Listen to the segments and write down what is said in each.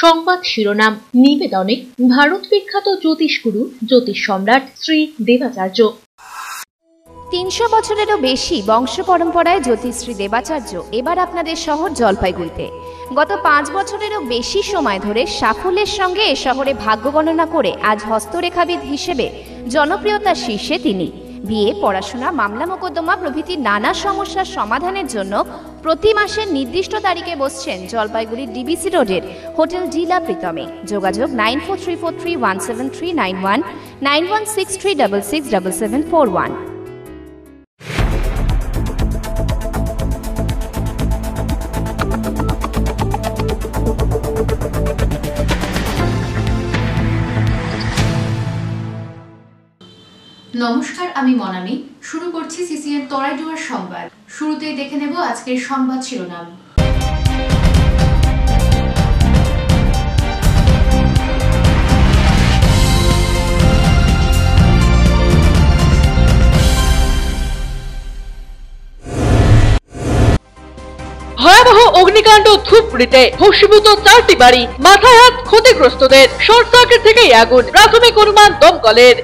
সংবাদ শিরোনাম নিবেদনে ভারত বিখ্যাত জ্যোতিষগুরু জ্যোতিষ সম্রাট শ্রী দেবাচার্য। ৩০০ বছরেরও বেশি বংশ পরম্পরায় জ্যোতিষশ্রী দেবাচার্য এবার আপনাদের শহর জলপাইগুড়িতে। গত ৫ বছরেরও বেশি সময় ধরে সাফল্যের সঙ্গে এ শহরে ভাগ্য গণনা করে আজ হস্তরেখাবিদ হিসেবে জনপ্রিয়তার শীর্ষে তিনি। বিয়ে, পড়াশোনা, মামলা মোকদ্দমা প্রভৃতি নানা সমস্যার সমাধানের জন্য প্রতি মাসের নির্দিষ্ট তারিখে বসছেন জলপাইগুড়ির ডিবিসি রোডের হোটেল ডিলা প্রীতমে। যোগাযোগ 9434317391, 9163667741। নমস্কার, আমি মনামি। শুরু করছি সিসিএন তরাইডুয়ার সংবাদ। শুরুতেই দেখে নেব আজকের সংবাদ শিরোনাম। ভয়াবহ অগ্নিকাণ্ড ধূপগুড়িতে, ভস্মীভূত 4টি বাড়ি, মাথায় হাত ক্ষতিগ্রস্তদের। শর্ট সার্কিট থেকেই আগুন, প্রাথমিক অনুমান দমকলের।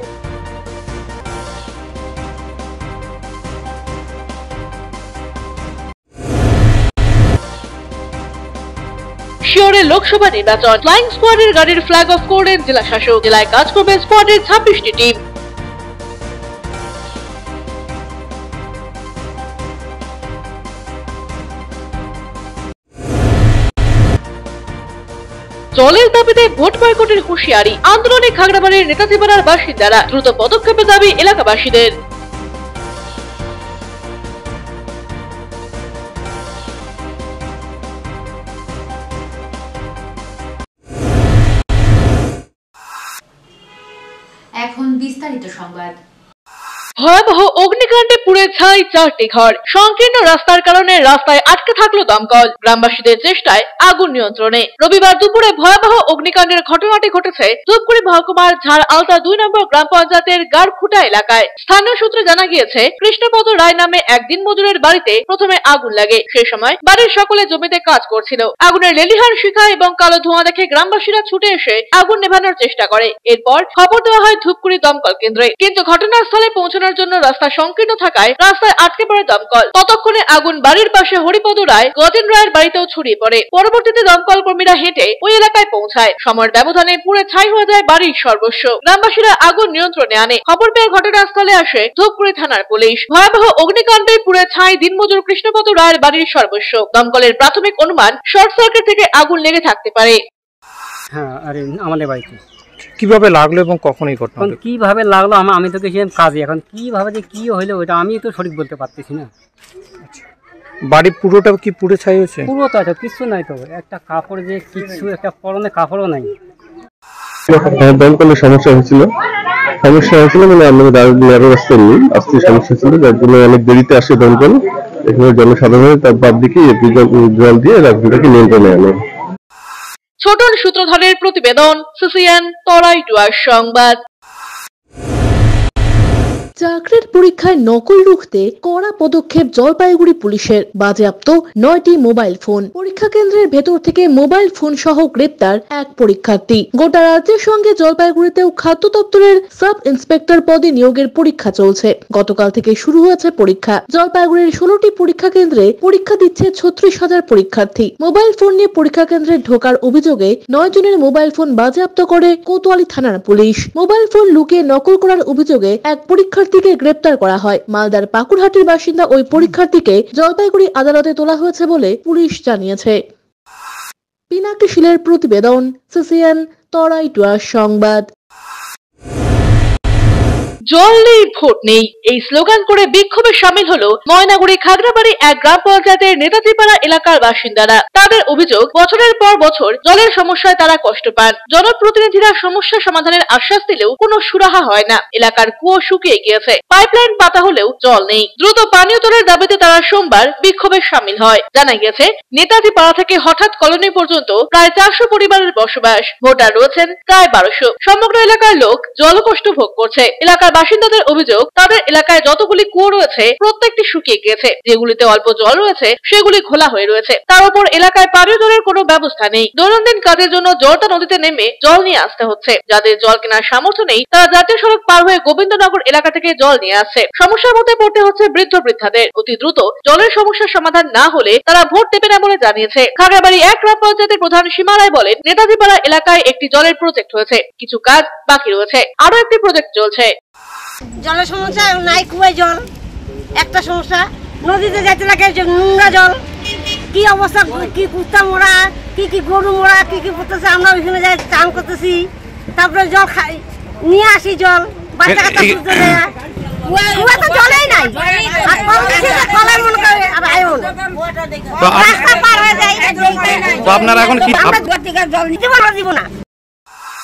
শিওরে লোকসভা নির্বাচন, ফ্লাইং স্কোয়াডের গাড়ির ফ্ল্যাগ অফ করলেন জেলা শাসক। জেলায় কাজ করবে স্কোয়াডের 26টি টিম। জলের দাবিতে ভোট বয়কটের হুঁশিয়ারি, আন্দোলনে খাগড়াবাড়ির নেতাজিপাড়ার বাসিন্দারা। দ্রুত পদক্ষেপের দাবি এলাকাবাসীদের। এখন বিস্তারিত সংবাদ। ভয়াবহ অগ্নিকাণ্ডে পুড়ে ছাই 4টি ঘর। সংকীর্ণ রাস্তার কারণে রাস্তায় আটকে থাকলো দমকল। গ্রামবাসীদের চেষ্টায় আগুন নিয়ন্ত্রণে। রবিবার দুপুরে ভয়াবহ অগ্নিকাণ্ডের ঘটনাটি ঘটেছে ধূপগুড়ি মহকুমার ঝাড় আলতা 2 নম্বর গ্রাম পঞ্চায়েতের গাড়খুটা এলাকায়। স্থানীয় সূত্রে জানা গিয়েছে, কৃষ্ণপদ রায় নামে একদিন মজুরের বাড়িতে প্রথমে আগুন লাগে। সে সময় বাড়ির সকলে জমিতে কাজ করছিল। আগুনের লেলিহান শিখা এবং কালো ধোঁয়া দেখে গ্রামবাসীরা ছুটে এসে আগুন নেভানোর চেষ্টা করে। এরপর খবর দেওয়া হয় ধূপগুড়ি দমকল কেন্দ্রে, কিন্তু ঘটনাস্থলে পৌঁছানোর জন্য রাস্তা সংকীর্ণ থাকায় রাস্তায় আটকে পড়ে দমকল। ততক্ষণে আগুন বাড়ির পাশে হরিপদ রায়, গজেন রায়ের বাড়িতেও ছড়িয়ে পড়ে। পরবর্তীতে দমকল কর্মীরা হেঁটে ওই এলাকায় পৌঁছায়। সময়ের ব্যবধানে পুড়ে ছাই হয়ে যায় বাড়ির সর্বস্ব। গ্রামবাসীরা আগুন নিয়ন্ত্রণে আনে। খবর পেয়ে ঘটনাস্থলে আসে ধূপগুড়ি থানার পুলিশ। ভয়াবহ অগ্নিকাণ্ডে পুড়ে ছাই দিনমজুর কৃষ্ণপদ রায়ের বাড়ির সর্বস্ব। দমকলের প্রাথমিক অনুমান শর্ট সার্কিট থেকে আগুন লেগে থাকতে পারে। হ্যাঁ, আরে আমাদের বাড়িতে কিভাবে লাগলো এবং কখন এই ঘটনা? কিভাবে লাগলো আমি তো গেছিলাম কাজে। এখন কিভাবে যে কি হইলো ওইটা আমি তো সঠিক বলতে পারতেছি না। বাড়ি পুরোটা কি পুড়ে ছাই হয়েছে? পুরো তো কিছু নাই, তো একটা কাপড় যে কিছু একটা পরনে কাপড়ও নাই। দমকলের সমস্যা হয়েছিল মানে আমাদের রাস্তায় নেই, আসতে সমস্যা ছিল, যার জন্য অনেক দেরিতে আসে দমকল। এখানে জনসাধারণের তার বাদ দিকে জল দিয়ে রাজনীতিকে নিয়ন্ত্রণে আনে। ছোটন সূত্রধরের প্রতিবেদন, সিসিএন তরাইডুয়ার সংবাদ। চাকরির পরীক্ষায় নকল রুখতে কড়া পদক্ষেপ জলপাইগুড়ি পুলিশের। বাজেয়াপ্ত 9টি মোবাইল ফোন। পরীক্ষা কেন্দ্রের ভেতর থেকে মোবাইল ফোন সহ গ্রেপ্তার এক পরীক্ষার্থী। গোটা রাজ্যের সঙ্গে জলপাইগুড়িতেও খাদ্য দপ্তরের সাব ইন্সপেক্টর পদে নিয়োগের পরীক্ষা চলছে। গতকাল থেকে শুরু হয়েছে পরীক্ষা। জলপাইগুড়ির 16টি পরীক্ষা কেন্দ্রে পরীক্ষা দিচ্ছে 36,000 পরীক্ষার্থী। মোবাইল ফোন নিয়ে পরীক্ষা কেন্দ্রে ঢোকার অভিযোগে 9 জনের মোবাইল ফোন বাজেয়াপ্ত করে কোতোয়ালি থানার পুলিশ। মোবাইল ফোন লুকিয়ে নকল করার অভিযোগে এক পরীক্ষার্থীকে গ্রেপ্তার করা হয়। মালদার পাকুড়হাটির বাসিন্দা ওই পরীক্ষার্থীকে জলপাইগুড়ি আদালতে তোলা হয়েছে বলে পুলিশ জানিয়েছে। পিনাকি শীলের প্রতিবেদন, সিসিএন তরাইডুয়ার সংবাদ। জল নেই, ভোট নেই, এই স্লোগান করে বিক্ষোভে শামিল হলো ময়নাগুড়ি খাগড়াবাড়ি এক গ্রাম পঞ্চায়েতের নেতাজিপাড়া এলাকার বাসিন্দারা। তাদের অভিযোগ, বছরের পর বছর জলের সমস্যায় তারা কষ্ট পান। জনপ্রতিনিধিরা সমস্যা সমাধানের আশ্বাস দিলেও কোনো সুরাহা হয় না। এলাকার কুয়ো শুকিয়ে গিয়েছে, পাইপলাইন পাতা হলেও জল নেই। দ্রুত পানীয় জলের দাবিতে তারা সোমবার বিক্ষোভে শামিল হয়। জানা গেছে, নেতাজিপাড়া থেকে হঠাৎ কলোনি পর্যন্ত প্রায় 400 পরিবারের বসবাস। ভোটার রয়েছেন প্রায় 1200। সমগ্র এলাকার লোক জলকষ্ট ভোগ করছে। এলাকার বাসিন্দাদের অভিযোগ, তাদের এলাকায় যতগুলি কুয়ো রয়েছে প্রত্যেকটি শুকিয়ে গিয়েছে, যেগুলিতে অল্প জল রয়েছে সেগুলি খোলা হয়ে রয়েছে। তার উপর এলাকায় পানীয় জলের কোনো ব্যবস্থা নেই। দৈনন্দিন কাজের জন্য জলটা নদীতে নেমে জল নিয়ে আসতে হচ্ছে। যাদের জল কেনার সামর্থ্য নেই তারা জাতীয় সড়ক পার হয়ে গোবিন্দনগর এলাকা থেকে জল নিয়ে আসছে। সমস্যার মধ্যে পড়তে হচ্ছে বৃদ্ধ বৃদ্ধাদের। অতি দ্রুত জলের সমস্যার সমাধান না হলে তারা ভোট দেবে না বলে জানিয়েছে। খাগড়াবাড়ি 1 গ্রাম পঞ্চায়েতের প্রধান সীমা রায় বলেন, নেতাজিপাড়া এলাকায় একটি জলের প্রজেক্ট হয়েছে, কিছু কাজ বাকি রয়েছে, আরো একটি প্রজেক্ট চলছে। জলের সমস্যা নাই, কুয়ায় জল একটা সমস্যা, নদীতে যাইতে লাগে নোংরা জল, কি অবস্থা, কি কুত্তা মোড়া, কি গরু মোড়া, কি করতেছে, আমরা ওইখানে যাই চান করতেছি, তারপরে জল খাই নিয়ে আসি, জল বাচ্চা কাচ্চা তুলতে দেয়, কুয়া তো জলেই নাই, আর কল দিছি যে কলের মনে করে আয়ো না, রাস্তা পার হয়ে যায়। তো আপনারা এখন কি আমরা জল নিতে দিব না,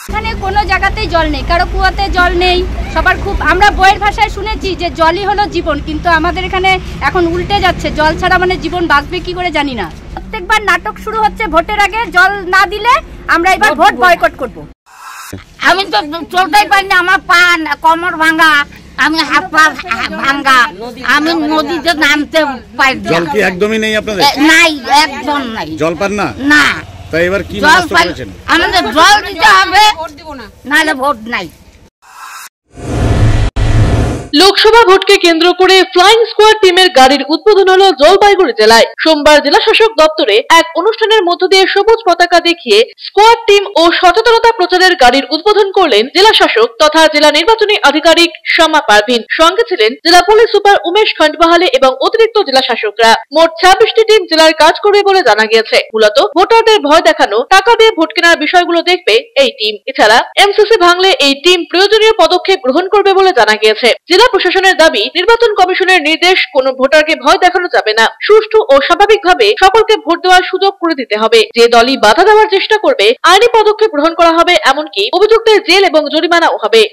এখানে কোনো জায়গাতেই জল নেই, কারো কুয়াতে জল নেই, সবার খুব, আমরা বইয়ের ভাষায় শুনেছি যে জলই হলো জীবন, কিন্তু আমাদের এখানে এখন উল্টে যাচ্ছে, জল ছাড়া মানে জীবন বাঁচবে কি করে জানি না। প্রত্যেকবার নাটক শুরু হচ্ছে ভোটের আগে, জল না দিলে আমরা এবার ভোট বয়কট করব। আমি তো চলতেই পারি না, আমার পা কোমর ভাঙা, আমি হাত পা ভাঙা, আমি নদীতে নামতে পারি। জল কি একদমই নেই আপনাদের? নাই, একদম নাই, জল পান না? না। তাই এবার কি ব্যবস্থা করেছেন? আমাদের জল দিতে হবে, নাহলে ভোট নাই। লোকসভা ভোটকে কেন্দ্র করে ফ্লাইং স্কোয়াড টিমের গাড়ির উদ্বোধন হলো জলপাইগুড়ি জেলায়। সোমবার জেলা শাসক দপ্তরে এক অনুষ্ঠানের মধ্য দিয়ে সবুজ পতাকা দেখিয়ে স্কোয়াড টিম ও সচেতনতা প্রচারের গাড়ির উদ্বোধন করলেন জেলা শাসক তথা জেলা নির্বাচনী আধিকারিক শামা পারভিন। সঙ্গে ছিলেন জেলা পুলিশ সুপার উমেশ খন্ডবাহালে এবং অতিরিক্ত জেলা শাসকরা। মোট 26টি টিম জেলার কাজ করবে বলে জানা গিয়েছে। মূলত ভোটারদের ভয় দেখানো, টাকা দিয়ে ভোট কেনার বিষয়গুলো দেখবে এই টিম। এছাড়া এমসিসি ভাঙলে এই টিম প্রয়োজনীয় পদক্ষেপ গ্রহণ করবে বলে জানা গিয়েছে। জেলা প্রশাসনের দাবি, নির্বাচন কমিশনের নির্দেশ, কোন ভোটারকে ভয় দেখানো যাবে না। সুষ্ঠু ও স্বাভাবিকভাবে সকলকে ভোট দেওয়ার সুযোগ করে দিতে হবে। যে দলই বাধা দেওয়ার চেষ্টা করবে আইনি পদক্ষেপ গ্রহণ করা হবে, এমনকি অভিযুক্তের জেল এবং জরিমানাও হবে।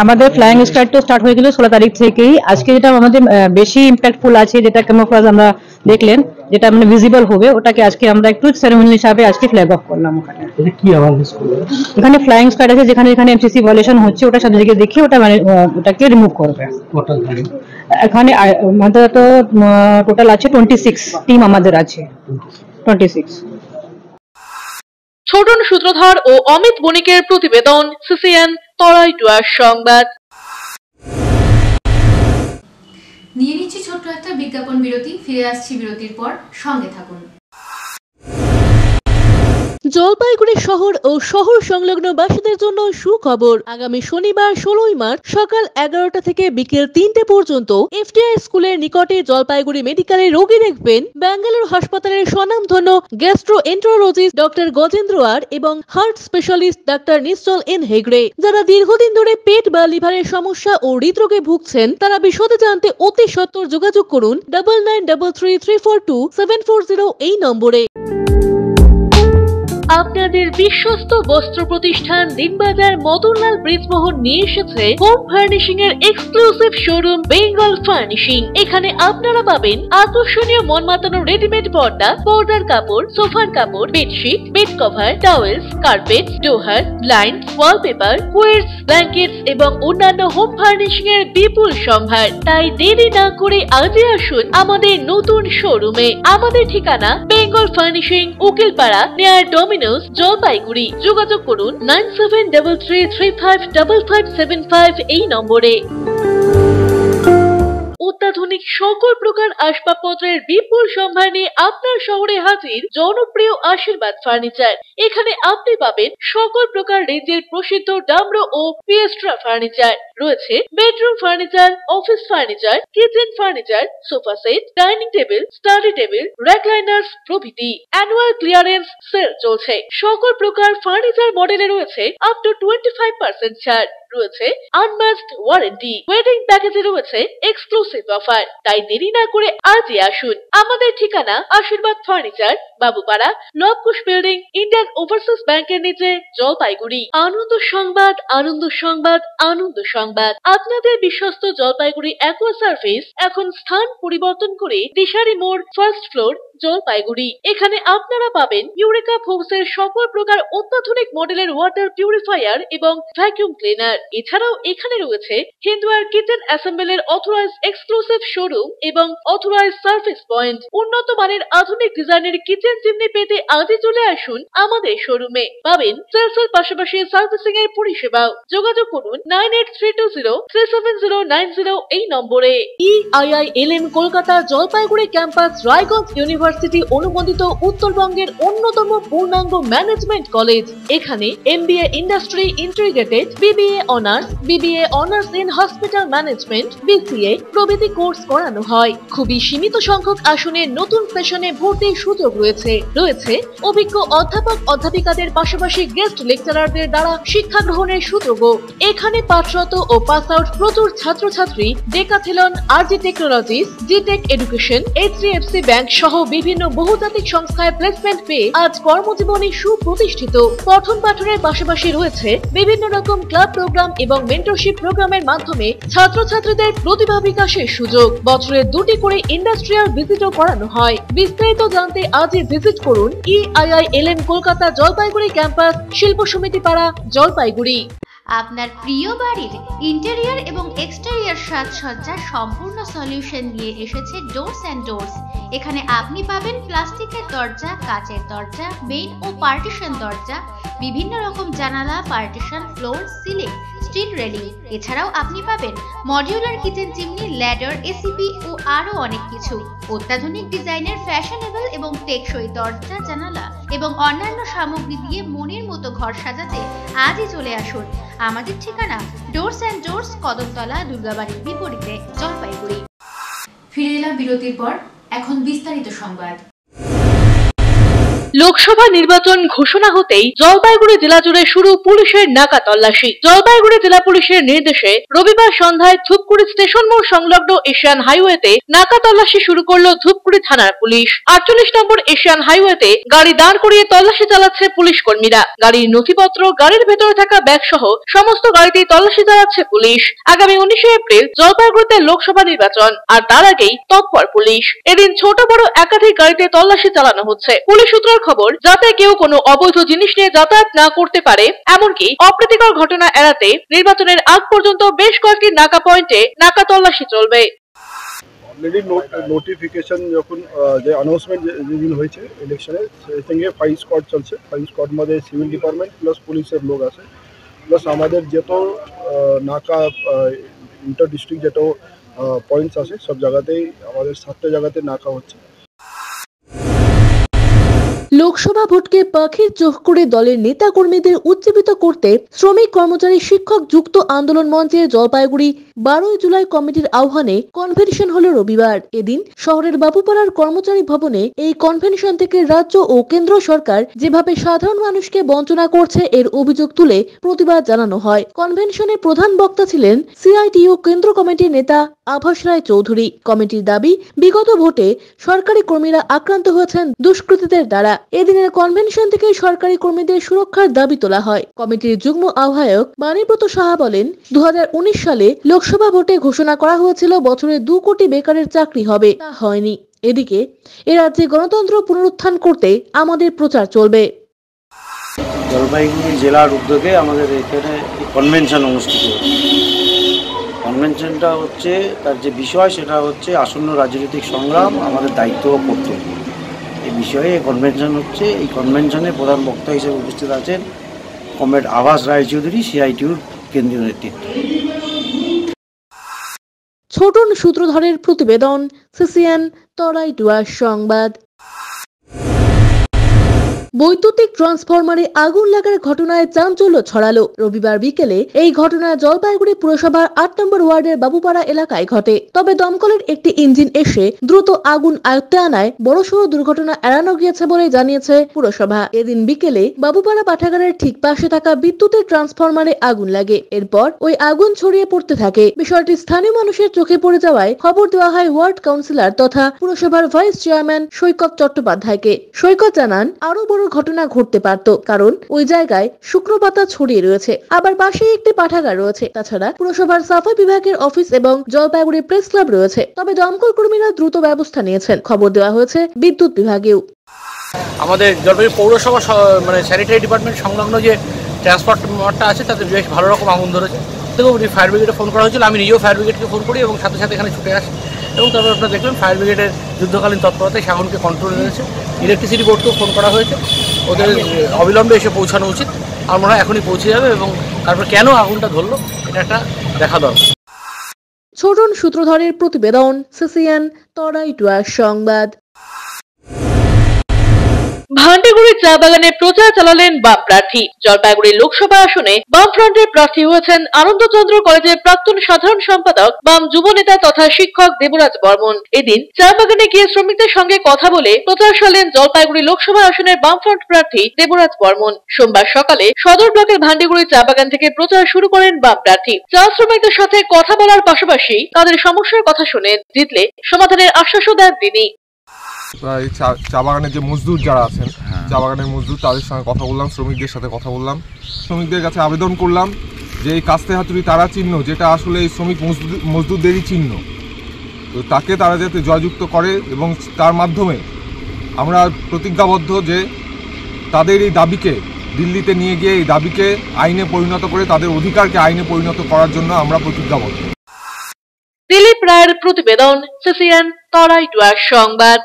আমাদের ফ্লাইং স্কোয়াড তো স্টার্ট হয়ে গেল 16 তারিখ থেকেই। আজকে যেটা আমাদের বেশি ইম্প্যাক্টফুল আছে, যেটা ক্যামোফ্লেজ আমরা দেখলেন, যেটা মানে ভিজিবল হবে, ওটাকে আজকে আমরা একটু সেরেমনি হিসাবে আজকে ফ্ল্যাগ অফ করলাম। ওখানে কি অ্যাওয়ারনেস করলেন? এখানে ফ্লাইং স্কোয়াড আছে, যেখানে এমসিসি ভায়োলেশন হচ্ছে ওটা সামনে দিকে দেখে ওটা মানে ওটাকে রিমুভ করবে। এখানে আমাদের তো টোটাল আছে 26 টিম আমাদের আছে, 26। ছোটন সূত্রধর ও অমিত বণিকের প্রতিবেদন, সিসিএন তরাই ডুয়ার সংবাদ। নিয়ে নিচ্ছি ছোট্ট একটা বিজ্ঞাপন বিরতি, ফিরে আসছি বিরতির পর, সঙ্গে থাকুন। জলপাইগুড়ি শহর ও শহর সংলগ্ন বাসীদের জন্য সুখবর। আগামী শনিবার 16ই মার্চ সকাল 11টা থেকে বিকেল 3টে পর্যন্ত এফটিআই স্কুলের নিকটে জলপাইগুড়ি মেডিকেলে রোগী দেখবেন ব্যাঙ্গালোর হাসপাতালের স্বনামধন্য গ্যাস্ট্রোএন্টারোলজিস্ট ডক্টর গজেন্দ্র আর এবং হার্ট স্পেশালিস্ট ডাক্তার নিশ্চল এন হেগড়ে। যারা দীর্ঘদিন ধরে পেট বা লিভারের সমস্যা ও হৃদরোগে ভুগছেন তারা বিশদে জানতে অতি সত্বর যোগাযোগ করুন 9933342740 এই নম্বরে। আপনাদের বিশ্বস্ত বস্ত্র প্রতিষ্ঠান দিনবাজার মদনলাল ব্রিজমোহন নিয়ে এসেছে হোম ফার্নিশিং এর এক্সক্লুসিভ শোরুম বেঙ্গল ফার্নিশিং। এখানে আপনারা পাবেন আকর্ষণীয় মন মাতানো রেডিমেড পর্দা, পর্দার কাপড়, সোফার কাপড়, bedsheet, bed cover, towels, carpet, ডোহার, ব্লাইন্ড, ওয়ালপেপার, কোয়েটস, ব্ল্যাঙ্কেটস এবং অন্যান্য হোম ফার্নিশিং এর বিপুল সম্ভার। তাই দেরি না করে আজই আসুন আমাদের নতুন শোরুমে। আমাদের ঠিকানা Bengal furnishing, Ukilpara, near Domino's, Jalpaiguri. যোগাযোগ করুন 9733355575 এই নম্বরে। অত্যাধুনিক সকল প্রকার আসবাবপত্রের বিপুল সম্ভার নিয়ে আপনার শহরে হাজির জনপ্রিয় আশীর্বাদ ফার্নিচার। এখানে আপনি পাবেন সকল প্রকার রেঞ্জের প্রসিদ্ধ ডামরো ও পিয়েস্ট্রা ফার্নিচার। রয়েছে bedroom furniture, office furniture, kitchen furniture, sofa set, dining table, study table, recliners প্রভৃতি। অ্যানুয়াল ক্লিয়ারেন্স সেল চলছে। সকল প্রকার ফার্নিচার মডেলে রয়েছে আপ টু 25% ছাড়। রয়েছে আনম্যাচড ওয়ারেন্টি। ওয়েডিং প্যাকেজে রয়েছে এক্সক্লুসিভ এক্সক্লুসিভ অফার। তাই দেরি না করে আজই আসুন। আমাদের ঠিকানা Ashirwad furniture, Babupara, Nabakush building, Indian Overseas ব্যাংকের নিচে, জলপাইগুড়ি। আনন্দ সংবাদ, আনন্দ সংবাদ, আনন্দ সংবাদ। আপনাদের বিশ্বস্ত জলপাইগুড়ি অ্যাকোয়া সার্ভিস এখন স্থান পরিবর্তন করে দিশারি মোড়, ফার্স্ট ফ্লোর, জলপাইগুড়ি। এখানে আপনারা পাবেন ইউরেকা ফোর্সের সকল প্রকার অত্যাধুনিক মডেলের ওয়াটার পিউরিফায়ার এবং ভ্যাকুয়াম ক্লিনার। এছাড়াও এখানে রয়েছে Hindware kitchen অ্যাসেম্বলের authorize exclusive showroom এবং অথরাইজ সার্ভিস পয়েন্ট। উন্নত মানের আধুনিক ডিজাইনের কিচেন চিমনি পেতে আজই চলে আসুন আমাদের শোরুমে। পাবেন সেলসের পাশাপাশি সার্ভিসিং এর পরিষেবাও। যোগাযোগ করুন 9832037090 এই নম্বরে। EIILM Kolkata Jalpaiguri campus Raiganj university অনুমোদিত উত্তরবঙ্গের অন্যতম পূর্ণাঙ্গ ম্যানেজমেন্ট কলেজ। এখানে MBA industry integrated, BBA honours, BBA honours in hospital management, BCA প্রভৃতি কোর্স করানো হয়। খুবই সীমিত সংখ্যক আসনে নতুন সেশনে ভর্তির সুযোগ রয়েছে। অভিজ্ঞ অধ্যাপক অধ্যাপিকাদের পাশাপাশি গেস্ট লেকচারারদের দ্বারা শিক্ষা গ্রহণের সুযোগও। এখানে পাঠরত ও পাস আউট প্রচুর ছাত্রছাত্রী ডেকাথেলন, RG টেকনোলজিস, জিটেক এডুকেশন, HDFC ব্যাংক সহ বিভিন্ন বহুজাতিক সংস্থায় প্লেসমেন্ট পেয়ে আজ কর্মজীবনে সুপ্রতিষ্ঠিত। পঠন পাঠনের পাশাপাশি রয়েছে বিভিন্ন রকম ক্লাব প্রোগ্রাম এবং মেন্টরশিপ প্রোগ্রামের মাধ্যমে ছাত্রছাত্রীদের প্রতিভা বিকাশের সুযোগ। বছরে 2টি করে ইন্ডাস্ট্রিয়াল ভিজিটও করানো হয়। বিস্তারিত জানতে আজই ভিজিট করুন EIILM কলকাতা জলপাইগুড়ি ক্যাম্পাস, শিল্প সমিতি পাড়া, জলপাইগুড়ি। আপনার প্রিয় বাড়ির ইন্টেরিয়র এবং এক্সটেরিয়র সাজসজ্জার সম্পূর্ণ সলিউশন নিয়ে এসেছে ডোরস অ্যান্ড ডোরস। এখানে আপনি পাবেন প্লাস্টিকের দরজা, কাচের দরজা, মেইন ও পার্টিশন দরজা, বিভিন্ন রকম জানালা, partition, floor, ceiling, steel railing. এছাড়াও আপনি পাবেন modular kitchen chimney, ladder, ACP ও আরো অনেক কিছু। অত্যাধুনিক ডিজাইনের ফ্যাশনেবল এবং টেকসই দরজা, জানালা এবং অন্যান্য সামগ্রী দিয়ে মনের মতো ঘর সাজাতে আজই চলে আসুন। আমাদের ঠিকানা ডোরস অ্যান্ড ডোরস, কদমতলা, দুর্গাবাড়ির বিপরীতে, জলপাইগুড়ি। ফিরে এলাম বিরতির পর। এখন বিস্তারিত সংবাদ। লোকসভা নির্বাচন ঘোষণা হতেই জলপাইগুড়ি জেলা জুড়ে শুরু পুলিশের নাকা তল্লাশি। জলপাইগুড়ি জেলা পুলিশের নির্দেশে রবিবার সন্ধ্যায় ধূপগুড়ি স্টেশন মোড় সংলগ্ন এশিয়ান হাইওয়েতে নাকা তল্লাশি শুরু করলো ধূপগুড়ি থানার পুলিশ। 48 নম্বর এশিয়ান হাইওয়েতে গাড়ি দাঁড় করিয়ে তল্লাশি চালাচ্ছে পুলিশ কর্মীরা। গাড়ির নথিপত্র, গাড়ির ভেতরে থাকা ব্যাগ সহ সমস্ত গাড়িতেই তল্লাশি চালাচ্ছে পুলিশ। আগামী 19 এপ্রিল জলপাইগুড়িতে লোকসভা নির্বাচন, আর তার আগেই তৎপর পুলিশ। এদিন ছোট বড় একাধিক গাড়িতে তল্লাশি চালানো হচ্ছে। পুলিশ সূত্রের খবর, যাতে কেউ কোনো অবৈধ জিনিস নিয়ে যাতায়াত না করতে পারে, এমনকি অপ্রীতিকর ঘটনা এড়াতে নির্বাচনের আগ পর্যন্ত বেশ কয়েকটি নাকা পয়েন্টে নাকা তল্লাশি চলবে। অলরেডি নোটিফিকেশন যখন যে অ্যানাউন্সমেন্ট যেদিন হয়েছে ইলেকশনের, সেই সঙ্গে 5 স্কোয়াড চলছে। 5 স্কোয়াড মধ্যে সিভিল ডিপার্টমেন্ট প্লাস পুলিশের লোক আছে, প্লাস আমাদের যত নাকা ইন্টার ডিস্ট্রিক্ট যত পয়েন্টস আছে সব জায়গাতেই আমাদের 7টা জায়গাতে নাকা হচ্ছে। লোকসভা ভোটকে পাখির চোখ করে দলের নেতা কর্মীদের উজ্জীবিত করতে শ্রমিক, কর্মচারী, শিক্ষক যুক্ত আন্দোলন মঞ্চের জলপাইগুড়ি 12 জুলাই কমিটির আহ্বানে কনভেনশন হলো রবিবার। এদিন শহরের বাবুপাড়ার কর্মচারী ভবনে এই কনভেনশন থেকে রাজ্য ও কেন্দ্র সরকার যেভাবে সাধারণ মানুষকে বঞ্চনা করছে এর অভিযোগ তুলে প্রতিবাদ জানানো হয়। কনভেনশনে প্রধান বক্তা ছিলেন CITU কেন্দ্র কমিটির নেতা আভাস রায় চৌধুরী। কমিটির দাবি, বিগত ভোটে সরকারি কর্মীরা আক্রান্ত হয়েছেন দুষ্কৃতীদের দ্বারা। এদিনের কনভেনশন থেকে সরকারি কর্মীদের সুরক্ষার দাবি তোলা হয়। কমিটির যুগ্ম আহ্বায়ক বাণীব্রত সাহা বলেন, 2019 সালে লোকসভা ভোটে ঘোষণা করা হয়েছিল বছরে 2 কোটি বেকারের চাকরি হবে, তা হয়নি। এদিকে এ রাজ্যে গণতন্ত্র পুনরুত্থান করতে আমাদের প্রচার চলবে। জলপাইগুড়ি জেলার উদ্যোগে আমাদের এখানে কনভেনশন অনুষ্ঠিত হচ্ছে। কনভেনশনটা হচ্ছে, তার যে বিষয় সেটা হচ্ছে আসন্ন রাজনৈতিক সংগ্রাম, আমাদের দায়িত্ব ও কর্তব্য। এই বিষয়ে কনভেনশন হচ্ছে। এই কনভেনশনে প্রধান বক্তা হিসেবে উপস্থিত আছেন কমরেড আভাস রায় চৌধুরী, CITUর কেন্দ্রীয় নেতৃত্ব। ছোটন সূত্রধরের প্রতিবেদন, CCN তরাইডুয়ার সংবাদ। বৈদ্যুতিক ট্রান্সফরমারে আগুন লাগার ঘটনায় চাঞ্চল্য ছড়ালো। রবিবার বিকেলে এই ঘটনা জলপাইগুড়ি পুরসভার ৮ নম্বর ওয়ার্ডের বাবুপাড়া এলাকায় ঘটে। তবে দমকলের একটি ইঞ্জিন এসে দ্রুত আগুন আয়ত্তে আনায় বড়সড় দুর্ঘটনা এড়ানো গিয়েছে বলে জানিয়েছে পুরসভা। এদিন বিকেলে বাবুপাড়া পাঠাগারের ঠিক পাশে থাকা বিদ্যুতের ট্রান্সফরমারে আগুন লাগে। এরপর ওই আগুন ছড়িয়ে পড়তে থাকে। বিষয়টি স্থানীয় মানুষের চোখে পড়ে যাওয়ায় খবর দেওয়া হয় ওয়ার্ড কাউন্সিলর তথা পুরসভার ভাইস চেয়ারম্যান সৈকত চট্টোপাধ্যায়কে। সৈকত জানান, আরো বড় ঘটনা ঘটতে পারত, কারণ ওই জায়গায় শুকনো পাতা ছড়িয়ে রয়েছে, আবার পাশেই একটি পাঠাগার রয়েছে। তাছাড়া পুরসভার সাফাই বিভাগের অফিস এবং জলপাইগুড়ি প্রেস ক্লাব রয়েছে। তবে দমকল কর্মীরা দ্রুত ব্যবস্থা নিয়েছেন। খবর দেওয়া হয়েছে বিদ্যুৎ বিভাগেও। আমাদের জলপাইগুড়ি পৌরসভা মানে স্যানিটারি ডিপার্টমেন্ট সংলগ্ন যে ট্রান্সপোর্টটা আছে তাতে বেশ ভালো রকম আগুন ধরেছে। দেখো ফায়ার ব্রিগেডে ফোন করা হয়েছিল, আমি নিজেও ফায়ার ব্রিগেডকে ফোন করি এবং সাথে সাথে এখানে ছুটে আসি এবং তারপর আপনারা দেখলেন ফায়ার ব্রিগেডের যুদ্ধকালীন তৎপরতায় সে আগুনকে কন্ট্রোলে এনেছে। ইলেকট্রিসিটি বোর্ডকেও ফোন করা হয়েছে, ওদের অবিলম্বে এসে পৌঁছানো উচিত। আমরা এখনই পৌঁছে যাবে এবং তারপর কেন আগুনটা ধরলো এটা একটা দেখা দরকার। ছোটন সূত্রধরের প্রতিবেদন, সিসিএন তরাইটুয়া সংবাদ। ভান্ডিগুড়ি চা বাগানে প্রচার চালালেন বাম প্রার্থী। জলপাইগুড়ি লোকসভা আসনে বামফ্রন্টের প্রার্থী হয়েছেন আনন্দচন্দ্র কলেজের প্রাক্তন সাধারণ সম্পাদক বাম যুব নেতা তথা শিক্ষক দেবরাজ বর্মন। এদিন চা বাগানে গিয়ে শ্রমিকদের সঙ্গে কথা বলে প্রচার চালালেন জলপাইগুড়ি লোকসভা আসনের বামফ্রন্ট প্রার্থী দেবরাজ বর্মন। সোমবার সকালে সদর ব্লকের ভান্ডিগুড়ি চা বাগান থেকে প্রচার শুরু করেন বাম প্রার্থী। চা শ্রমিকদের সাথে কথা বলার পাশাপাশি তাদের সমস্যার কথা শোনেন, জিতলে সমাধানের আশ্বাসও দেন তিনি। এই চা বাগানের যে মজদুর যারা আছেন, চা বাগানের মজদুর, তাদের সঙ্গে কথা বললাম, শ্রমিকদের সাথে কথা বললাম, শ্রমিকদের কাছে আবেদন করলাম যে এই কাস্তে হাতুড়ি তারা চিহ্ন, যেটা আসলে এই শ্রমিক মজদুরদেরই চিহ্ন, তো তাকে তারা যাতে জয়যুক্ত করে এবং তার মাধ্যমে আমরা প্রতিজ্ঞাবদ্ধ যে তাদের এই দাবিকে দিল্লিতে নিয়ে গিয়ে এই দাবিকে আইনে পরিণত করে তাদের অধিকারকে আইনে পরিণত করার জন্য আমরা প্রতিজ্ঞাবদ্ধ। দিলীপ রায়ের প্রতিবেদন, সিসিএন তরাইটুয়া সংবাদ।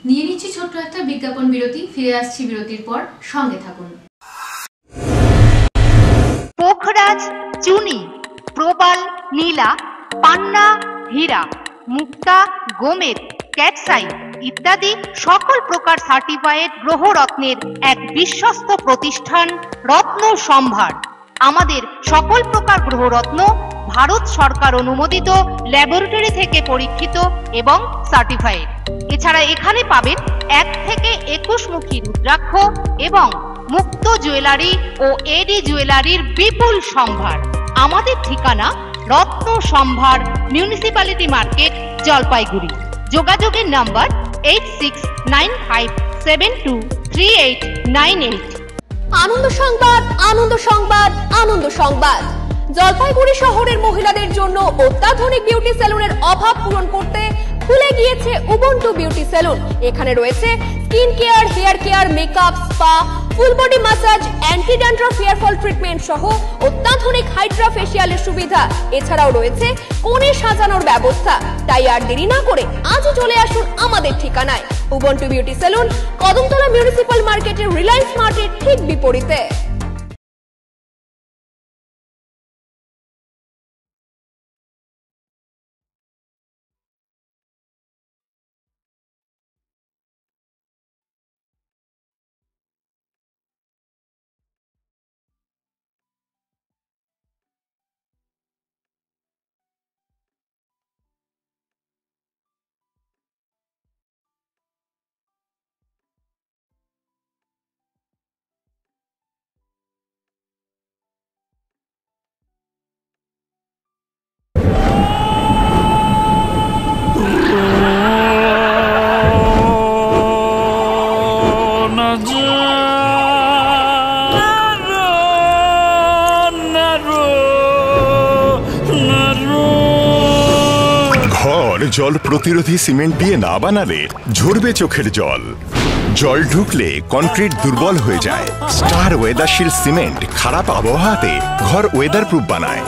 নিয়ে নিচ্ছি ছোট্ট একটা বিজ্ঞাপন বিরতি, ফিরে আসছি বিরতির পর, সঙ্গে থাকুন। পোখরাজ, চুনি, প্রবাল, নীলা, পান্না, হীরা, মুক্তা, গোমেদ, ক্যাটসাই ইত্যাদি সকল প্রকার সার্টিফাইড গ্রহরত্নের এক বিশ্বস্ত প্রতিষ্ঠান রত্ন সম্ভার। আমাদের সকল প্রকার গ্রহরত্ন ভারত সরকার অনুমোদিত ল্যাবরেটরি থেকে পরীক্ষিত এবং সার্টিফাইড। এছাড়া এখানে পাবেন 1 থেকে 21 মুখী রুদ্রাক্ষ এবং মুক্ত জুয়েলারি ও এডি জুয়েলারির বিপুল সম্ভার। আমাদের ঠিকানা রত্ন সম্ভার, মিউনিসিপ্যালিটি মার্কেট, জলপাইগুড়ি। যোগাযোগের নাম্বার 8695723898। আনন্দ সংবাদ, আনন্দ সংবাদ, আনন্দ সংবাদ। জলপাইগুড়ি শহরের মহিলাদের জন্য অত্যাধুনিক বিউটি সেলুনের অভাব পূরণ করতে খুলে গিয়েছে উবুন্টু বিউটি সেলুন। এখানে রয়েছে skin care, hair care, makeup, spa, full body massage, anti dandruff hair fall treatment সহ অত্যাধুনিক হাইড্রা ফেশিয়ালের সুবিধা। এছাড়াও রয়েছে কোণে সাজানোর ব্যবস্থা। তাই আর দেরি না করে আজই চলে আসুন আমাদের ঠিকানায়, Ubuntu beauty salon, Kadamtala municipal মার্কেটের রিলায়েন্স মার্টের ঠিক বিপরীতে। জল প্রতিরোধী সিমেন্ট দিয়ে না বানালে ঝরবে চোখের জল। জল ঢুকলে কনক্রিট দুর্বল হয়ে যায়। স্টার ওয়েদারশিল্ড সিমেন্ট খারাপ আবহাওয়াতে ঘর ওয়েদার প্রুফ বানায়।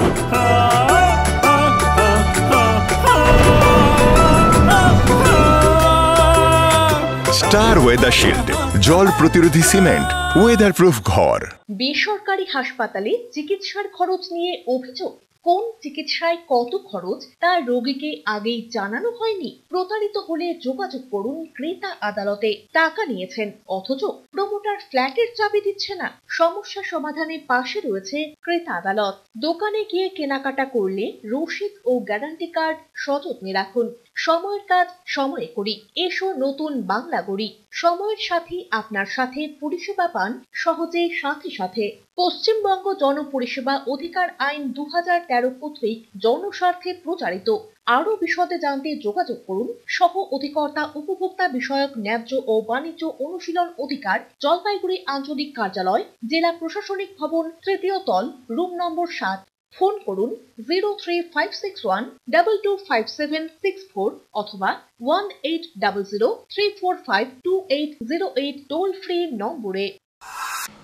স্টার ওয়েদারশিল্ড, জল প্রতিরোধী সিমেন্ট, ওয়েদার প্রুফ ঘর। বেসরকারি হাসপাতালে চিকিৎসার খরচ নিয়ে অভিযোগ? কোন চিকিৎসায় কত খরচ তা রোগীকে আগেই জানানো হয়নি? প্রতারিত হলে যোগাযোগ করুন ক্রেতা আদালতে। টাকা নিয়েছেন অথচ প্রমোটার ফ্ল্যাটের চাবি দিচ্ছে না। সমস্যা সমাধানে পাশে রয়েছে ক্রেতা আদালত। দোকানে গিয়ে কেনাকাটা করলে রসিদ ও গ্যারান্টি কার্ড সযত্নে রাখুন। সময়ের কাজ সময়ে করি, এসো নতুন বাংলা গড়ি। সময়ের সাথে আপনার সাথে পরিষেবা পান সহজে সাথে সাথে। পশ্চিমবঙ্গ জনপরিষেবা অধিকার আইন 2013 কর্তৃক জনস্বার্থে প্রচারিত। আরো বিশদে জানতে যোগাযোগ করুন সহ অধিকর্তা উপভোক্তা বিষয়ক ন্যায্য ও বাণিজ্য অনুশীলন অধিকার, জলপাইগুড়ি আঞ্চলিক কার্যালয়, জেলা প্রশাসনিক ভবন, তৃতীয় তল, রুম নম্বর 7। ফোন করুন 03561225764 অথবা 1800345280 টোল ফ্রি নম্বরে।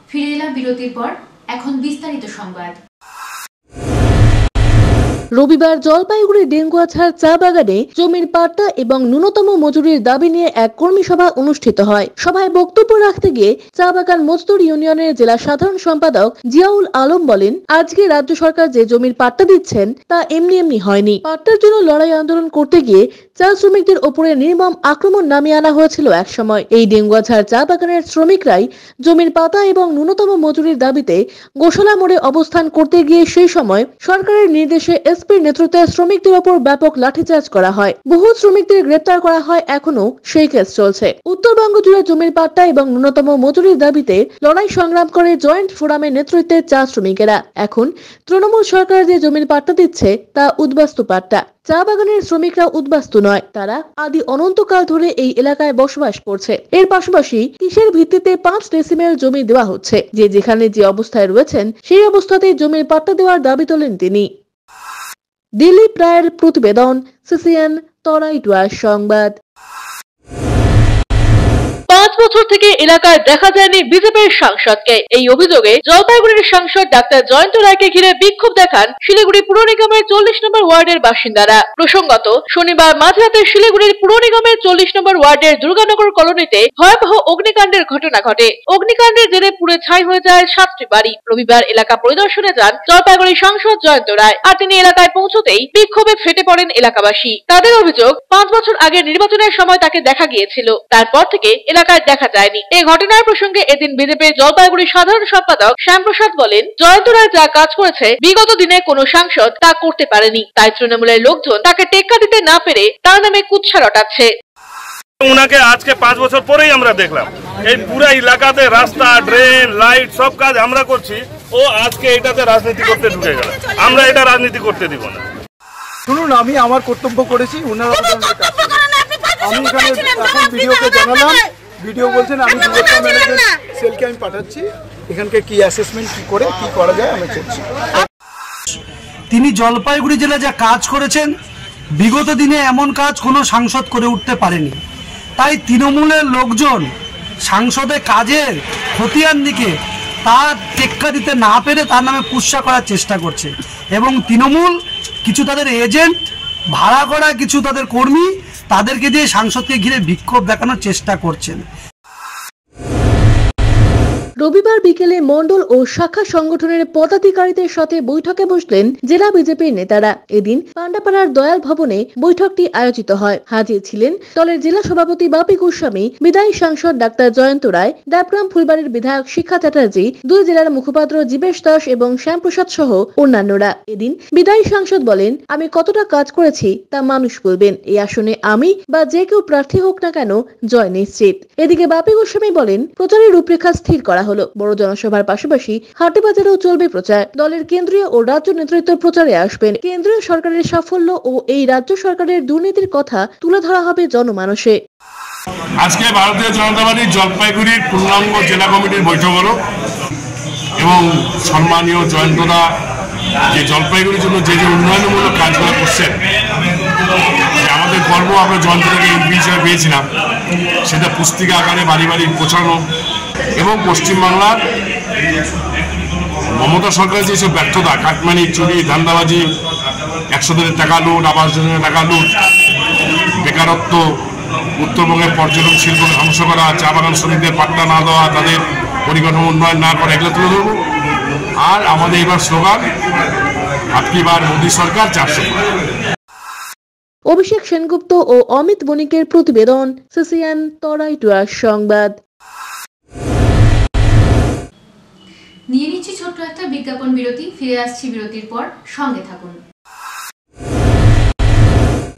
ফিরে এলাম বিরতির পর, এখন বিস্তারিত সংবাদ। রবিবার জলপাইগুড়ি ডেঙ্গুয়াছাড় চা বাগানে জমির পাট্টা এবং ন্যূনতম মজুরির দাবি নিয়ে এক কর্মী সভা অনুষ্ঠিত হয়। সভায় বক্তব্য রাখতে গিয়ে চা বাগান মজদুর ইউনিয়নের জেলা সাধারণ সম্পাদক জিয়াউল আলম বলেন, আজকে রাজ্য সরকার যে জমির পাট্টা দিচ্ছেন তা এমনি এমনি হয়নি। পাট্টার জন্য লড়াই আন্দোলন করতে গিয়ে চা শ্রমিকদের ওপরে নির্মম আক্রমণ নামিয়ে আনা হয়েছিল এক সময়। এই ডেঙ্গুয়াছাড় চা বাগানের শ্রমিকরাই জমির পাতা এবং ন্যূনতম মজুরির দাবিতে গোশালা মোড়ে অবস্থান করতে গিয়ে সেই সময় সরকারের নির্দেশে এসপির নেতৃত্বে শ্রমিকদের ওপর ব্যাপক লাঠিচার্জ করা হয়। বহু শ্রমিকদের গ্রেপ্তার করা হয়, এখনো সেই কেস চলছে। উত্তরবঙ্গ জুড়ে জমির পাট্টা এবং ন্যূনতম মজুরির দাবিতে লড়াই সংগ্রাম করে জয়েন্ট ফোরামের নেতৃত্বে চা শ্রমিকেরা। এখন তৃণমূল সরকার যে জমির পাট্টা দিচ্ছে তা উদ্বাস্তু পাট্টা। চা বাগানের শ্রমিকরা উদ্বাস্তু নয়, তারা আদি অনন্তকাল ধরে এই এলাকায় বসবাস করছে। এর পাশাপাশি কিসের ভিত্তিতে 5 ডেসিমেল জমি দেওয়া হচ্ছে? যে যেখানে যে অবস্থায় রয়েছেন সেই অবস্থাতেই জমির পাট্টা দেওয়ার দাবি তোলেন তিনি। দিলীপ রায়ের প্রতিবেদন, সিসিএন তরাইডুয়ার সংবাদ। 5 বছর থেকে এলাকায় দেখা যায়নি বিজেপির সাংসদকে। এই অভিযোগে জলপাইগুড়ির সাংসদ ডাক্তার জয়ন্ত রায়কে ঘিরে বিক্ষোভ দেখান শিলিগুড়ি পুর নিগমের 40 নম্বর ওয়ার্ডের বাসিন্দারা। প্রসঙ্গত, শনিবার মাঝরাতে শিলিগুড়ির পুর নিগমের 40 নম্বর ওয়ার্ডের দুর্গানগর কলোনিতে ভয়াবহ অগ্নিকাণ্ডের ঘটনা ঘটে। অগ্নিকাণ্ডের জেরে পুড়ে ছাই হয়ে যায় 7টি বাড়ি। রবিবার এলাকা পরিদর্শনে যান জলপাইগুড়ির সাংসদ জয়ন্ত রায়, আর তিনি এলাকায় পৌঁছতেই বিক্ষোভে ফেটে পড়েন এলাকাবাসী। তাদের অভিযোগ, 5 বছর আগে নির্বাচনের সময় তাকে দেখা গিয়েছিল, তারপর থেকে এলাকায় দেখা যায়নি। এই ঘটনার প্রসঙ্গে এদিন বিজেপির জলপাইগুড়ি সাধারণ সম্পাদক শ্যামপ্রসাদ বলেন, জয়ন্ত রায় যা কাজ করেছে বিগত দিনে কোনো সাংসদ তা করতে পারেনি, তাই তৃণমূলের লোকজন তাকে টেক্কা দিতে না পেরে তার নামে কুৎসা রটাচ্ছে। উনাকে আজকে 5 বছর পরেই আমরা দেখলাম এই পুরা এলাকাতে রাস্তা, ড্রেন, লাইট সব কাজ আমরা করছি, ও আজকে এটাতে রাজনীতি করতে ঢুকে গেল। আমরা এটা রাজনীতি করতে দিব না। শুনুন, আমি আমার কর্তব্য করেছি, ওনারা আমি এখানে এখন ভিডিওকে জানালাম, ভিডিও বলছেন আমি সেলকে আমি পাঠাচ্ছি, এখানকার কি অ্যাসেসমেন্ট কি করে কি করা যায় আমি চলছি। তিনি জলপাইগুড়ি জেলা যা কাজ করেছেন বিগত দিনে এমন কাজ কোনো সাংসদ করে উঠতে পারেনি, তাই তৃণমূলের লোকজন সাংসদের কাজের খতিয়ান দিকে তার টেক্কা দিতে না পেরে তার নামে কুৎসা করার চেষ্টা করছে এবং তৃণমূল কিছু তাদের এজেন্ট, ভাড়া করা কিছু তাদের কর্মী, তাদেরকে দিয়ে সাংসদকে ঘিরে বিক্ষোভ দেখানোর চেষ্টা করছেন। রবিবার বিকেলে মন্ডল ও শাখা সংগঠনের পদাধিকারীদের সাথে বৈঠকে বসলেন জেলা বিজেপির নেতারা। এদিন পান্ডাপাড়ার দয়াল ভবনে বৈঠকটি আয়োজিত হয়। হাজির ছিলেন দলের জেলা সভাপতি বাপি গোস্বামী, বিদায়ী সাংসদ ডাক্তার জয়ন্ত রায়, ডাবগ্রাম ফুলবাড়ির বিধায়ক শিক্ষা চ্যাটার্জি, 2 জেলার মুখপাত্র জীবেশ দাস এবং শ্যামপ্রসাদ সহ অন্যান্যরা। এদিন বিদায়ী সাংসদ বলেন, আমি কতটা কাজ করেছি তা মানুষ বলবেন। এই আসনে আমি বা যে কেউ প্রার্থী হোক না কেন জয় নিশ্চিত। এদিকে বাপি গোস্বামী বলেন, প্রচারের রূপরেখা স্থির করা হলো। বড় জনসভার পাশাপাশি হাটে বাজারেও চলবে প্রচার। দলের কেন্দ্রীয় ও রাজ্য নেতৃত্ব প্রচারে আসবেন। কেন্দ্রীয় সরকারের সাফল্য ও এই রাজ্য সরকারের দুর্নীতির কথা তুলে ধরা হবে জনমানসে। আজকে ভারতীয় জনতা পার্টি জলপাইগুড়ির পূর্ণাঙ্গ জেলা কমিটির বৈঠক হলো এবং সম্মানীয় জয়ন্তদা যে জলপাইগুড়ির জন্য যে উন্নয়নমূলক কাজগুলো করছেন, আমাদের গর্ব আমরা জয়ন্তদাকে এমপি হিসেবে পেয়েছিলাম, সেটা পুস্তিকা আকারে বাড়ি বাড়ি পৌঁছানো এবং পশ্চিমবাংলার মমতা সরকারের যেসব ব্যর্থতা, কাটমানি, চুরি, ধান্দাবাজি, 100 দিনের টাকা লুট, আবাস যোজনার টাকা লুট, বেকারত্ব, উত্তরবঙ্গের পর্যটন শিল্পকে ধ্বংস করা, চা বাগান শ্রমিকদের পাট্টা না দেওয়া, তাদের পরিকাঠামো উন্নয়ন না করা, এগুলো তুলে ধরবো। আর আমাদের এবার স্লোগান, আপকি বার মোদী সরকার 400 পার। অভিষেক সেনগুপ্ত ও অমিত বণিকের প্রতিবেদন, সিসিএন তরাইডুয়ার সংবাদ। নিয়ে নিচ্ছি ছোট্ট একটা বিজ্ঞাপন বিরতি, ফিরে আসছি বিরতির পর, সঙ্গে থাকুন।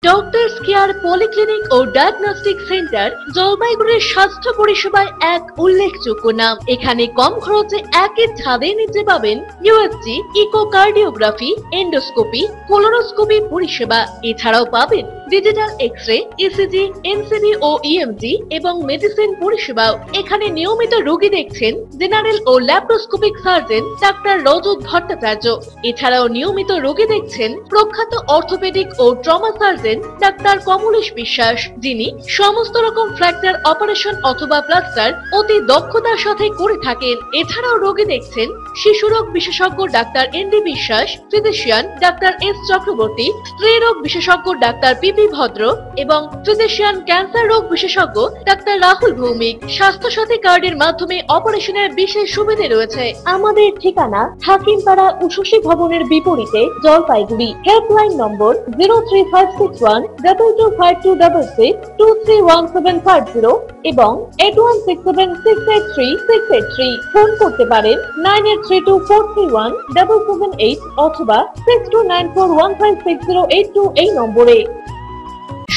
ডক্টরস কেয়ার পলিক্লিনিক ও ডায়াগনস্টিক সেন্টার জলপাইগুড়ির স্বাস্থ্য পরিষেবায় এক উল্লেখযোগ্য নাম। এখানে কম খরচে একই ছাদের নিচে পাবেন ইউএসজি, ইকোকার্ডিওগ্রাফি, এন্ডোস্কোপি, কোলোনোস্কোপি পরিষেবা। এছাড়াও পাবেন ডিজিটাল এক্স-রে, ইসিজি, এনসিবি ও ইএমজি এবং মেডিসিন পরিষেবাও। এখানে নিয়মিত রোগী দেখছেন জেনারেল ও ল্যাপ্রোস্কোপিক সার্জন ডাক্তার রজত ভট্টাচার্য। এছাড়াও নিয়মিত রোগী দেখছেন প্রখ্যাত অর্থোপেডিক ও ট্রমা সার্জন ডাক্তার কমলেশ বিশ্বাস, যিনি সমস্ত রকম ফ্র্যাকচার অপারেশন অথবা প্লাস্টার অতি দক্ষতার সাথে করে থাকেন। এছাড়াও রোগী দেখছেন শিশুরোগ বিশেষজ্ঞ ডাক্তার এনডি বিশ্বাস, ফিজিশিয়ান ডাক্তার এস চক্রবর্তী, স্ত্রী রোগ বিশেষজ্ঞ ডাক্তার পিপি ভদ্র এবং ফিজিশিয়ান ক্যান্সার রোগ বিশেষজ্ঞ ডাক্তার রাহুল ভৌমিক। স্বাস্থ্য সাথী কার্ডের মাধ্যমে অপারেশনের বিশেষ সুবিধা রয়েছে। আমাদের ঠিকানা হাকিমপাড়া উষসী ভবনের বিপরীতে, জলপাইগুড়ি। হেল্পলাইন নম্বর 03561225266, 231750 এবং 8167683683। ফোন করতে পারেন 9832431778 অথবা 6294156082 এই নম্বরে।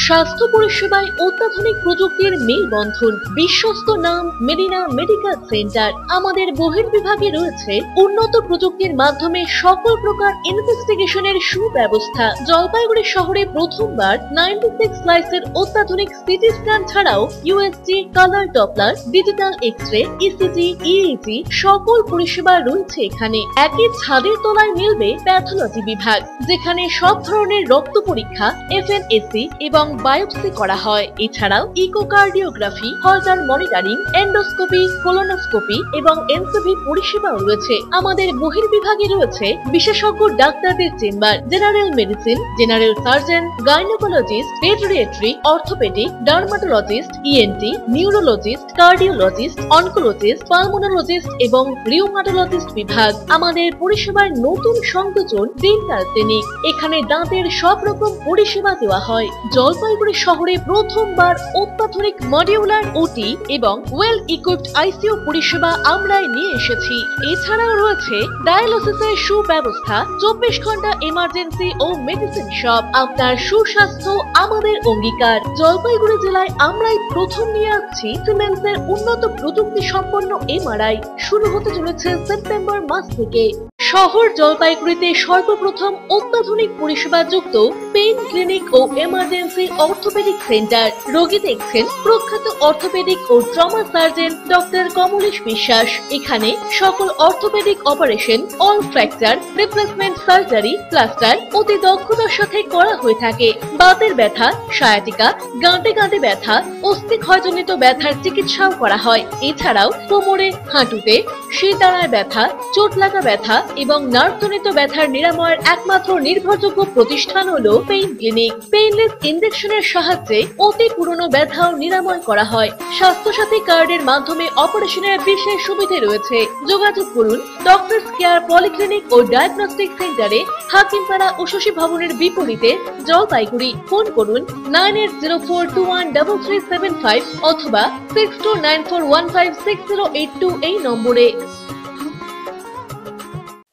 স্বাস্থ্য পরিষেবায় অত্যাধুনিক প্রযুক্তির মেলবন্ধন, বিশ্বস্ত নাম মেডিনা মেডিকেল সেন্টার। আমাদের বহির্বিভাগে রয়েছে উন্নত প্রযুক্তির মাধ্যমে সকল প্রকার ইনভেস্টিগেশনের সুব্যবস্থা। জলপাইগুড়ি শহরে প্রথমবার 96 স্লাইসের অত্যাধুনিক সিটি স্ক্যান ছাড়াও USG, colour doppler, digital X-ray, ECG, EEG সকল পরিষেবা রয়েছে এখানে। একই ছাদের তলায় মিলবে প্যাথোলজি বিভাগ, যেখানে সব ধরনের রক্ত পরীক্ষা, এফএনএসি এবং বায়োপসি করা হয়। এছাড়াও ইকোকার্ডিওগ্রাফি, হলটার মনিটরিং, এন্ডোস্কোপি, কোলোনোস্কোপি এবং এনসিবি পরিষেবাও রয়েছে। আমাদের বহির্বিভাগে রয়েছে বিশেষজ্ঞ ডাক্তারদের chamber, general medicine, general surgeon, gynaecologist, পেডিয়াট্রি, orthopaedic, dermatologist, ENT, neurologist, cardiologist, oncologist, pulmonologist এবং রিউমাটোলজিস্ট বিভাগ। আমাদের পরিষেবার নতুন সংযোজন ডেন্টাল ক্লিনিক। এখানে দাঁতের সব রকম পরিষেবা দেওয়া হয়। জলপাইগুড়ি শহরে প্রথমবার অত্যাধুনিক মডিউলার ওটি এবং ওয়েল ইকুইপড আইসিইউ পরিষেবা আমরাই নিয়ে এসেছি। এছাড়াও রয়েছে ডায়ালিসিসের সুব্যবস্থা, 24 ঘন্টা এমার্জেন্সি ও মেডিসিন শপ। আপনার সুস্বাস্থ্য আমাদের অঙ্গীকার। জলপাইগুড়ি জেলায় আমরাই প্রথম নিয়ে আসছি সিমেন্সের উন্নত প্রযুক্তি সম্পন্ন এমআরআই। শুরু হতে চলেছে সেপ্টেম্বর মাস থেকে। শহর জলপাইগুড়িতে সর্বপ্রথম অত্যাধুনিক পরিষেবা যুক্ত পেইন ক্লিনিক ও এমার্জেন্সি অর্থোপেডিক সেন্টার। রোগী দেখছেন প্রখ্যাত অর্থোপেডিক ও ট্রমা সার্জন ডক্টর কমলেশ বিশ্বাস। এখানে সকল orthopaedic operation, all fracture, replacement surgery, plaster অতি দক্ষতার সাথে করা হয়ে থাকে। বাতের ব্যথা, সায়াটিকা, গাঁটে গাঁটে ব্যথা, অস্থি ক্ষয়জনিত ব্যথার চিকিৎসাও করা হয়। এছাড়াও কোমরে, হাঁটুতে, শিরদাঁড়ায় ব্যথা, চোট লাগা ব্যথা এবং নার্ভজনিত ব্যথার নিরাময়ের একমাত্র নির্ভরযোগ্য প্রতিষ্ঠান হলো পেইন ক্লিনিক। পেইনলেস ইনজেকশনের সাহায্যে অতি পুরনো ব্যথাও নিরাময় করা হয়। স্বাস্থ্যসাথী কার্ডের মাধ্যমে অপারেশনের বিশেষ সুবিধা রয়েছে। যোগাযোগ করুন ডক্টরস কেয়ার পলিক্লিনিক ও ডায়াগনস্টিক সেন্টারে, হাকিমপাড়া উষসী ভবনের বিপরীতে, জলপাইগুড়ি। ফোন করুন 9804213375 অথবা 6294156082 এই নম্বরে।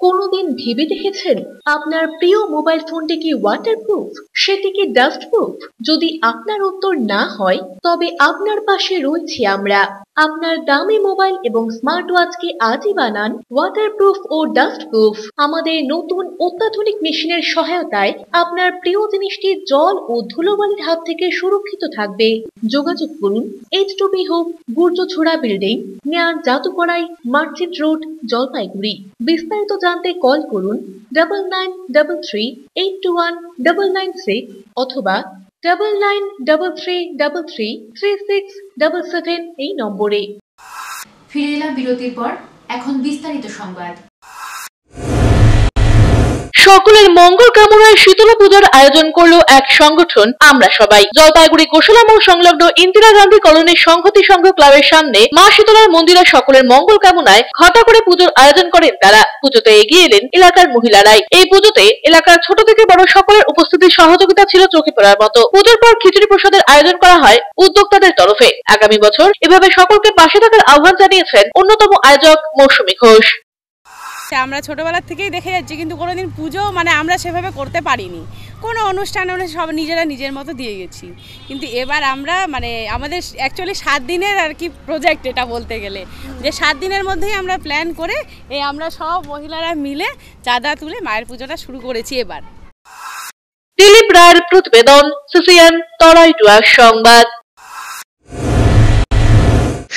কোনদিন ভেবে দেখেছেন আপনার প্রিয় মোবাইল ফোনটি কি ওয়াটারপ্রুফ, সেটি কি ডাস্টপ্রুফ? যদি আপনার উত্তর না হয়, তবে আপনার পাশে রয়েছি আমরা। আপনার দামি মোবাইল এবং স্মার্ট ওয়াচকে আজই বানান ওয়াটারপ্রুফ ও ডাস্টপ্রুফ। আমাদের নতুন অত্যাধুনিক মেশিনের সহায়তায় আপনার প্রিয় জিনিসটি জল ও ধুলোবালির হাত থেকে সুরক্ষিত থাকবে। যোগাযোগ করুন H2B হোপ, গুর্জছড়া বিল্ডিং, নিয়ার জাদুকড়াই, মার্চেন্ট রোড, জলপাইগুড়ি। বিস্তারিত জানতে কল করুন 9933821996 অথবা 9933333677 এই নম্বরে। ফিরে এলাম বিরতির পর, এখন বিস্তারিত সংবাদ। সকলের মঙ্গল কামনায় শীতলা পূজার আয়োজন করলো এক সংগঠন আমরা সবাই। জলপাইগুড়ি কোশলা মোড় সংলগ্ন ইন্দিরা গান্ধী কলোনি সংহতি সংঘ ক্লাবের সামনে মা শীতলার মন্দিরে সকলের মঙ্গল কামনায় ঘটা করে পুজোর আয়োজন করেন তারা। পুজোতে এগিয়ে এলেন এলাকার মহিলারাই। এই পুজোতে এলাকার ছোট থেকে বড় সকলের উপস্থিতি সহযোগিতা ছিল চোখে পড়ার মতো। পুজোর পর খিচুড়ি প্রসাদের আয়োজন করা হয় উদ্যোক্তাদের তরফে। আগামী বছর এভাবে সকলকে পাশে থাকার আহ্বান জানিয়েছেন অন্যতম আয়োজক মৌসুমী ঘোষ। আমরা ছোটবেলা থেকেই দেখে যাচ্ছি, কিন্তু কোনোদিন পুজো আমরা সেভাবে করতে পারিনি। কোনো অনুষ্ঠান সব নিজেরা নিজের মতো দিয়ে গেছি, কিন্তু এবার আমরা আমাদের অ্যাকচুয়ালি 7 দিনের আর কি প্রজেক্ট, এটা বলতে গেলে যে 7 দিনের মধ্যেই আমরা প্ল্যান করে আমরা সব মহিলারা মিলে চাঁদা তুলে মায়ের পুজোটা শুরু করেছি এবার। দিলীপ রায়ের প্রতিবেদন, সিসিএন তরাই ডুয়ার সংবাদ।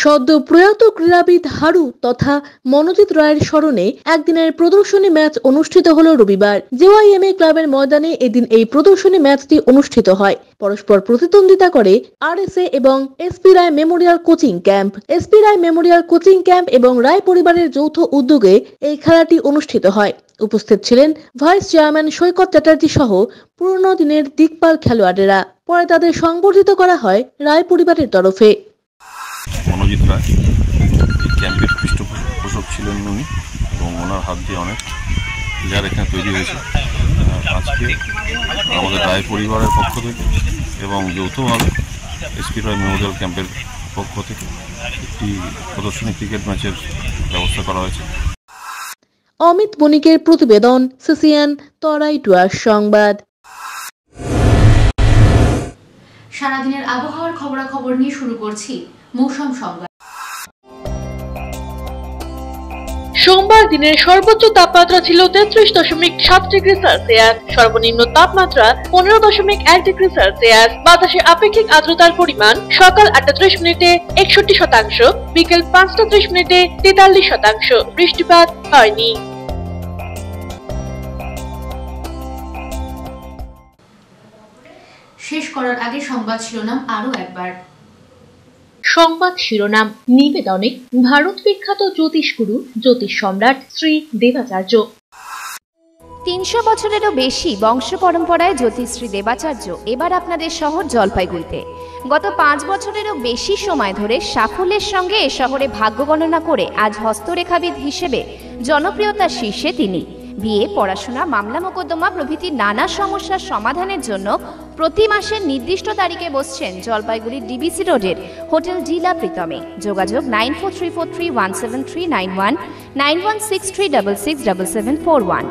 সদ্য প্রয়াত ক্রীড়াবিদ হারু তথা মনোজিৎ রায়ের স্মরণে একদিনের প্রদর্শনী ম্যাচ অনুষ্ঠিত হল রবিবার। জেওয়াইএমএ ক্লাবের ময়দানে এদিন এই প্রদর্শনী ম্যাচটি অনুষ্ঠিত হয়। পরস্পর প্রতিদ্বন্দ্বিতা করে আরএসএ এবং এসপি রায় মেমোরিয়াল কোচিং ক্যাম্প। এসপি রায় মেমোরিয়াল কোচিং ক্যাম্প এবং রায় পরিবারের যৌথ উদ্যোগে এই খেলাটি অনুষ্ঠিত হয়। উপস্থিত ছিলেন ভাইস চেয়ারম্যান সৈকত চ্যাটার্জি সহ পুরনো দিনের দিকপাল খেলোয়াড়েরা। পরে তাদের সংবর্ধিত করা হয় রায় পরিবারের তরফে। মনোজিৎ রায় এই ক্যাম্পের পৃষ্ঠপোষক ছিলেন উনি, এবং ওনার হাত দিয়ে অনেক প্লেয়ার এখানে তৈরি হয়েছে। আজকে আমাদের রায় পরিবারের পক্ষ থেকে এবং যৌথভাবে এসপি রায় মেমোরিয়াল ক্যাম্পের পক্ষ থেকে একটি প্রদর্শনী ক্রিকেট ম্যাচের ব্যবস্থা করা হয়েছে। অমিত বণিকের প্রতিবেদন, সিসিএন তরাই ডুয়ার সংবাদ। সারাদিনের আবহাওয়ার খবরাখবর নিয়ে শুরু করছি মৌসুম সংবাদ। সোমবার দিনের সর্বোচ্চ তাপমাত্রা ছিল 33.7 ডিগ্রি সেলসিয়াস, সর্বনিম্ন তাপমাত্রা 15.1 ডিগ্রি সেলসিয়াস। বাতাসে আপেক্ষিক আর্দ্রতার পরিমাণ সকাল 8:30 মিনিটে 61%, বিকেল 5:30 মিনিটে 43%। বৃষ্টিপাত হয়নি। শেষ করার আগে সংবাদ শিরোনাম আরো একবার। সংবাদ শিরোনাম নিবেদনে ভারত বিখ্যাত জ্যোতিষগুরু জ্যোতিষ সম্রাট শ্রী দেবাচার্য। 300 বছরেরও বেশি বংশ পরম্পরায় জ্যোতিশ্রী দেবাচার্য এবার আপনাদের শহর জলপাইগুড়িতে। গত 5 বছরেরও বেশি সময় ধরে সাফল্যের সঙ্গে এ শহরে ভাগ্য গণনা করে আজ হস্তরেখাবিদ হিসেবে জনপ্রিয়তার শীর্ষে তিনি। বিয়ে, পড়াশোনা, মামলা মোকদ্দমা প্রভৃতি নানা সমস্যার সমাধানের জন্য প্রতি মাসের নির্দিষ্ট তারিখে বসছেন জলপাইগুড়ির ডিবিসি রোডের হোটেল ডিলা প্রীতমে। যোগাযোগ 9434317391, 9163667741।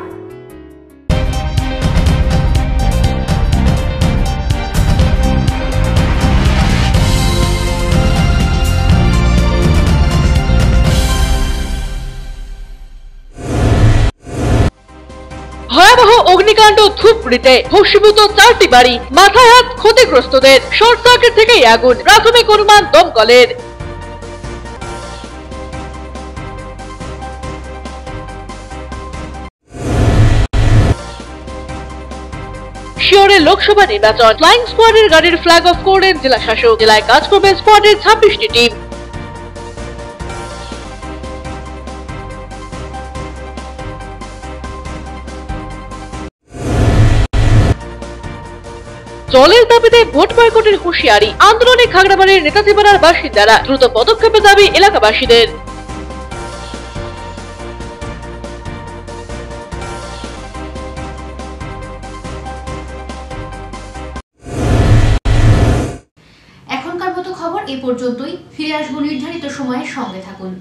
ভয়াবহ অগ্নিকাণ্ড ধূপগুড়িতে, ভস্মীভূত 4টি বাড়ি, মাথায় হাত ক্ষতিগ্রস্তদের। শর্ট সার্কিট থেকেই আগুন, প্রাথমিক অনুমান দমকলের। শিওরে লোকসভা নির্বাচন, ফ্লাইং স্কোয়াডের গাড়ির ফ্ল্যাগ অফ করলেন জেলা শাসক। জেলায় কাজ করবে স্কোয়াডের 26টি টিম। জলের দাবিতে ভোট বয়কটের হুঁশিয়ারি, আন্দোলনে খাগড়াবাড়ির নেতাজিপাড়ার বাসিন্দারা। দ্রুত পদক্ষেপের দাবি এলাকাবাসীদের। এখনকার মতো খবর এ পর্যন্তই। ফিরে আসবো নির্ধারিত সময়ের সঙ্গে থাকুন।